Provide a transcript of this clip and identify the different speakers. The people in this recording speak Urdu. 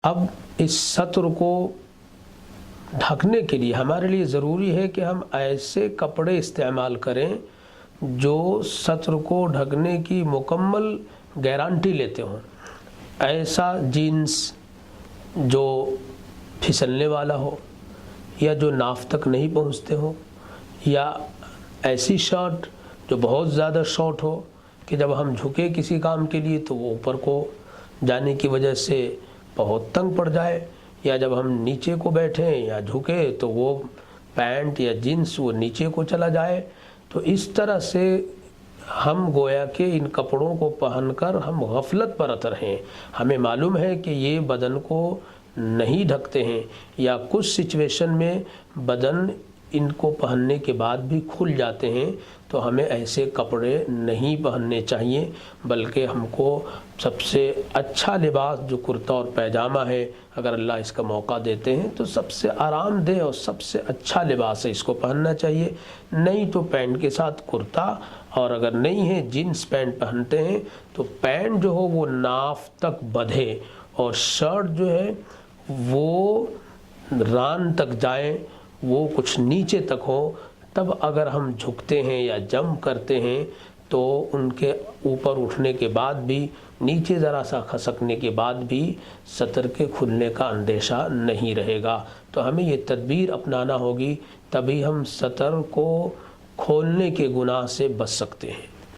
Speaker 1: اب اس سطر کو ڈھکنے کے لیے ہمارے لیے ضروری ہے کہ ہم ایسے کپڑے استعمال کریں جو سطر کو ڈھکنے کی مکمل گارنٹی لیتے ہوں۔ ایسا جینس جو پھسلنے والا ہو یا جو ناف تک نہیں پہنچتے ہوں، یا ایسی شرٹ جو بہت زیادہ شارٹ ہو کہ جب ہم جھکے کسی کام کے لیے تو وہ اوپر کو جانے کی وجہ سے بہت تنگ پڑ جائے، یا جب ہم نیچے کو بیٹھیں یا جھکے تو وہ پینٹ یا جینس وہ نیچے کو چلا جائے۔ تو اس طرح سے ہم گویا کہ ان کپڑوں کو پہن کر ہم غفلت برت رہے ہیں۔ ہمیں معلوم ہے کہ یہ بدن کو نہیں ڈھکتے ہیں، یا کچھ سچویشن میں بدن ان کو پہننے کے بعد بھی کھل جاتے ہیں، تو ہمیں ایسے کپڑے نہیں پہننے چاہیے، بلکہ ہم کو سب سے اچھا لباس جو کرتا اور پیجامہ ہے، اگر اللہ اس کا موقع دیتے ہیں تو سب سے آرام دہ اور سب سے اچھا لباس ہے، اس کو پہننا چاہیے۔ نہیں تو پینٹ کے ساتھ کرتا، اور اگر نہیں ہے جینس پینٹ پہنتے ہیں تو پینٹ جو ہو وہ ناف تک بدھے، اور شرٹ جو ہے وہ ران تک جائے، وہ کچھ نیچے تک ہو۔ تب اگر ہم جھکتے ہیں یا جمپ کرتے ہیں تو ان کے اوپر اٹھنے کے بعد بھی، نیچے ذرا سا کھسکنے کے بعد بھی سطر کے کھلنے کا اندیشہ نہیں رہے گا۔ تو ہمیں یہ تدبیر اپنانا ہوگی، تبھی ہم سطر کو کھولنے کے گناہ سے بچ سکتے ہیں۔